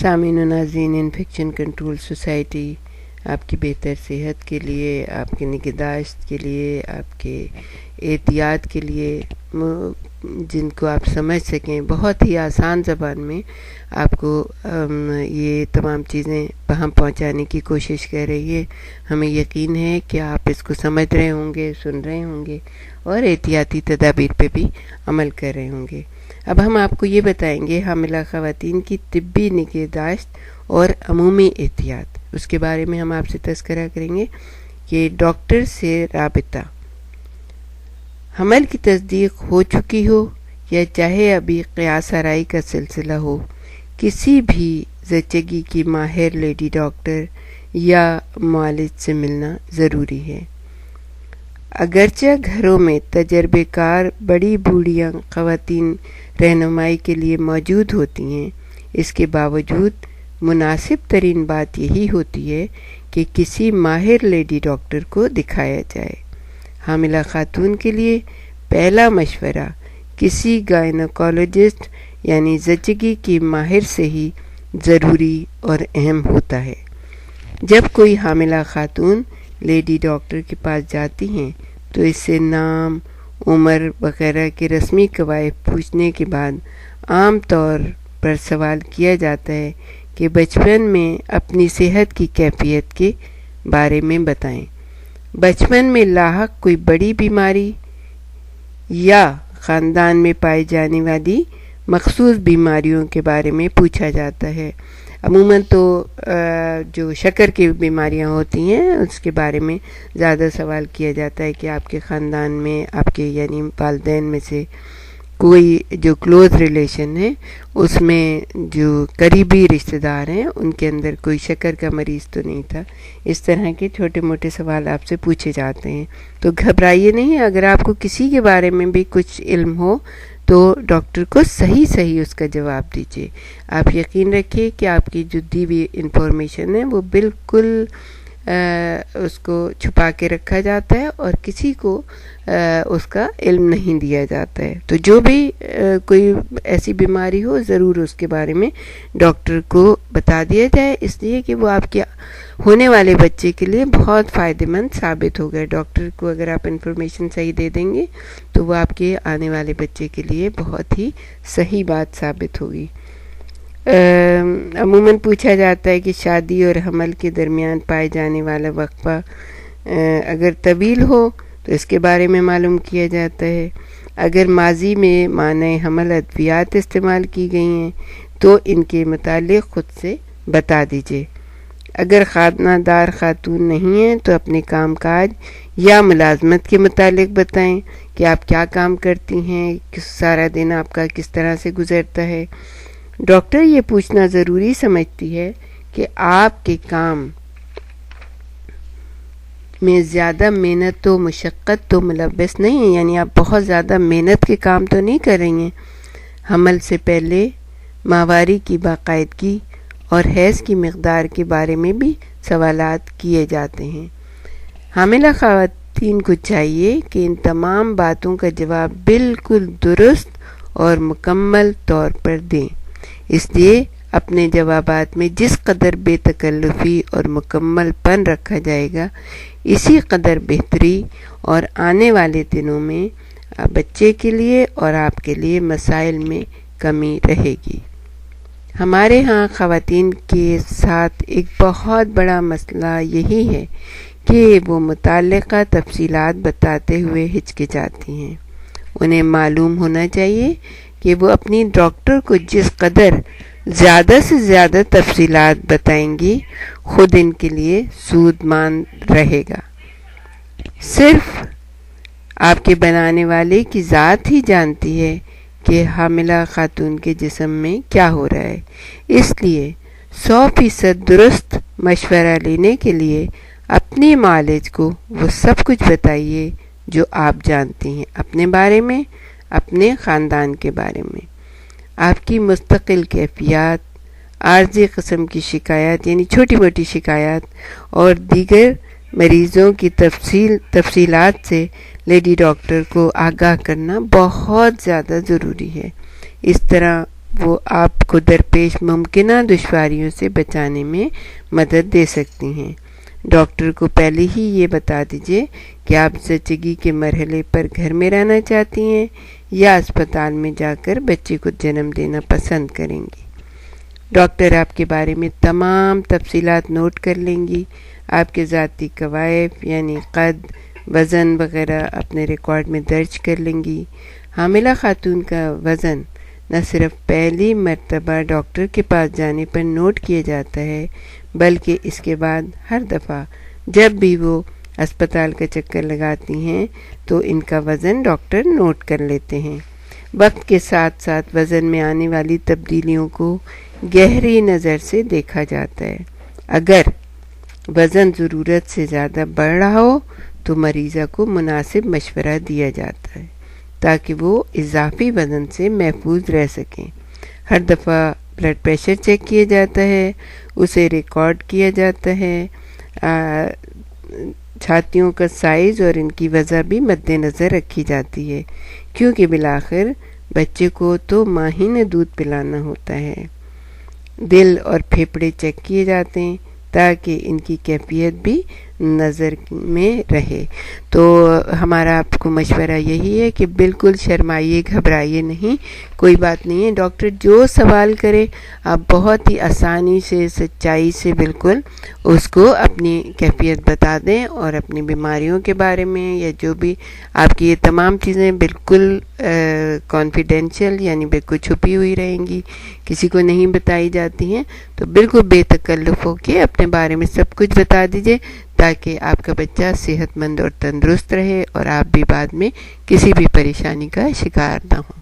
سامعین و ناظرین، انفیکشن کنٹرول سوسائٹی آپ کی بہتر صحت کے لیے، آپ کی نگہداشت کے لیے، آپ کے احتیاط کے لیے، جن کو آپ سمجھ سکیں بہت ہی آسان زبان میں آپ کو یہ تمام چیزیں وہاں پہنچانے کی کوشش کر رہی ہے۔ ہمیں یقین ہے کہ آپ اس کو سمجھ رہے ہوں گے، سن رہے ہوں گے اور احتیاطی تدابیر پہ بھی عمل کر رہے ہوں گے۔ اب ہم آپ کو یہ بتائیں گے حاملہ خواتین کی طبی نگہداشت اور عمومی احتیاط، اس کے بارے میں ہم آپ سے تذکرہ کریں گے کہ ڈاکٹر سے رابطہ۔ حمل کی تصدیق ہو چکی ہو یا چاہے ابھی قیاس آرائی کا سلسلہ ہو، کسی بھی زچگی کی ماہر لیڈی ڈاکٹر یا معالج سے ملنا ضروری ہے۔ اگرچہ گھروں میں تجربہ کار بڑی بوڑھیاں خواتین رہنمائی کے لیے موجود ہوتی ہیں، اس کے باوجود مناسب ترین بات یہی ہوتی ہے کہ کسی ماہر لیڈی ڈاکٹر کو دکھایا جائے۔ حاملہ خاتون کے لیے پہلا مشورہ کسی گائنیکولوجسٹ یعنی زچگی کی ماہر سے ہی ضروری اور اہم ہوتا ہے۔ جب کوئی حاملہ خاتون لیڈی ڈاکٹر کے پاس جاتی ہیں تو اس سے نام، عمر وغیرہ کے رسمی قواعد پوچھنے کے بعد عام طور پر سوال کیا جاتا ہے کہ بچپن میں اپنی صحت کی کیفیت کے بارے میں بتائیں۔ بچپن میں لاحق کوئی بڑی بیماری یا خاندان میں پائی جانے والی مخصوص بیماریوں کے بارے میں پوچھا جاتا ہے۔ عموماً تو جو شکر کی بیماریاں ہوتی ہیں اس کے بارے میں زیادہ سوال کیا جاتا ہے کہ آپ کے خاندان میں آپ کے یعنی والدین میں سے کوئی جو کلوز ریلیشن ہے اس میں جو قریبی رشتہ دار ہیں ان کے اندر کوئی شکر کا مریض تو نہیں تھا۔ اس طرح کے چھوٹے موٹے سوال آپ سے پوچھے جاتے ہیں، تو گھبرائیے نہیں۔ اگر آپ کو کسی کے بارے میں بھی کچھ علم ہو تو ڈاکٹر کو صحیح اس کا جواب دیجیے۔ آپ یقین رکھیے کہ آپ کی جو دی ہوئی انفارمیشن ہے وہ بالکل اس کو چھپا کے رکھا جاتا ہے اور کسی کو اس کا علم نہیں دیا جاتا ہے۔ تو جو بھی کوئی ایسی بیماری ہو ضرور اس کے بارے میں ڈاکٹر کو بتا دیا جائے، اس لیے کہ وہ آپ کے ہونے والے بچے کے لیے بہت فائدہ مند ثابت ہوگا۔ ڈاکٹر کو اگر آپ انفارمیشن صحیح دے دیں گے تو وہ آپ کے آنے والے بچے کے لیے بہت ہی صحیح بات ثابت ہوگی۔ عموماً پوچھا جاتا ہے کہ شادی اور حمل کے درمیان پائے جانے والا وقفہ اگر طویل ہو تو اس کے بارے میں معلوم کیا جاتا ہے۔ اگر ماضی میں مانع حمل ادویات استعمال کی گئی ہیں تو ان کے متعلق خود سے بتا دیجیے۔ اگر خانہ دار خاتون نہیں ہیں تو اپنے کام کاج یا ملازمت کے متعلق بتائیں کہ آپ کیا کام کرتی ہیں، سارا دن آپ کا کس طرح سے گزرتا ہے۔ ڈاکٹر یہ پوچھنا ضروری سمجھتی ہے کہ آپ کے کام میں زیادہ محنت و مشقت تو ملوث نہیں ہے، یعنی آپ بہت زیادہ محنت کے کام تو نہیں کر رہی ہیں۔ حمل سے پہلے ماہواری کی باقاعدگی اور حیض کی مقدار کے بارے میں بھی سوالات کیے جاتے ہیں۔ حاملہ خواتین کو چاہیے کہ ان تمام باتوں کا جواب بالکل درست اور مکمل طور پر دیں۔ اس لیے اپنے جوابات میں جس قدر بے تکلفی اور مکمل پن رکھا جائے گا اسی قدر بہتری اور آنے والے دنوں میں بچے کے لیے اور آپ کے لیے مسائل میں کمی رہے گی۔ ہمارے ہاں خواتین کے ساتھ ایک بہت بڑا مسئلہ یہی ہے کہ وہ متعلقہ تفصیلات بتاتے ہوئے ہچکچاتی ہیں۔ انہیں معلوم ہونا چاہیے کہ وہ اپنی ڈاکٹر کو جس قدر زیادہ سے زیادہ تفصیلات بتائیں گی خود ان کے لیے سود مند رہے گا۔ صرف آپ کے بنانے والے کی ذات ہی جانتی ہے کہ حاملہ خاتون کے جسم میں کیا ہو رہا ہے، اس لیے 100% درست مشورہ لینے کے لیے اپنی معالج کو وہ سب کچھ بتائیے جو آپ جانتی ہیں اپنے بارے میں، اپنے خاندان کے بارے میں۔ آپ کی مستقل کیفیات، عارضی قسم کی شکایات یعنی چھوٹی موٹی شکایات اور دیگر مریضوں کی تفصیلات سے لیڈی ڈاکٹر کو آگاہ کرنا بہت زیادہ ضروری ہے۔ اس طرح وہ آپ کو درپیش ممکنہ دشواریوں سے بچانے میں مدد دے سکتی ہیں۔ ڈاکٹر کو پہلے ہی یہ بتا دیجئے کہ آپ زچگی کے مرحلے پر گھر میں رہنا چاہتی ہیں یا اسپتال میں جا کر بچے کو جنم دینا پسند کریں گی۔ ڈاکٹر آپ کے بارے میں تمام تفصیلات نوٹ کر لیں گی، آپ کے ذاتی کوائف یعنی قد، وزن وغیرہ اپنے ریکارڈ میں درج کر لیں گی۔ حاملہ خاتون کا وزن نہ صرف پہلی مرتبہ ڈاکٹر کے پاس جانے پر نوٹ کیا جاتا ہے بلکہ اس کے بعد ہر دفعہ جب بھی وہ اسپتال کا چکر لگاتی ہیں تو ان کا وزن ڈاکٹر نوٹ کر لیتے ہیں۔ وقت کے ساتھ ساتھ وزن میں آنے والی تبدیلیوں کو گہری نظر سے دیکھا جاتا ہے۔ اگر وزن ضرورت سے زیادہ بڑھ رہا ہو تو مریضہ کو مناسب مشورہ دیا جاتا ہے تاکہ وہ اضافی وزن سے محفوظ رہ سکیں۔ ہر دفعہ بلڈ پریشر چیک کیا جاتا ہے، اسے ریکارڈ کیا جاتا ہے۔ چھاتیوں کا سائز اور ان کی وضع بھی مد نظر رکھی جاتی ہے کیونکہ بالآخر بچے کو تو ماں ہی نے دودھ پلانا ہوتا ہے۔ دل اور پھیپھڑے چیک کیے جاتے ہیں تاکہ ان کی کیفیت بھی نظر میں رہے۔ تو ہمارا آپ کو مشورہ یہی ہے کہ بالکل شرمائیے، گھبرائیے نہیں، کوئی بات نہیں ہے۔ ڈاکٹر جو سوال کرے آپ بہت ہی آسانی سے، سچائی سے بالکل اس کو اپنی کیفیت بتا دیں اور اپنی بیماریوں کے بارے میں یا جو بھی آپ کی یہ تمام چیزیں بالکل کانفیڈینشیل یعنی بالکل چھپی ہوئی رہیں گی، کسی کو نہیں بتائی جاتی ہیں، تو بالکل بے تکلف ہو کے اپنے بارے میں سب کچھ بتا دیجئے تاکہ آپ کا بچہ صحت مند اور تندرست رہے اور آپ بھی بعد میں کسی بھی پریشانی کا شکار نہ ہوں۔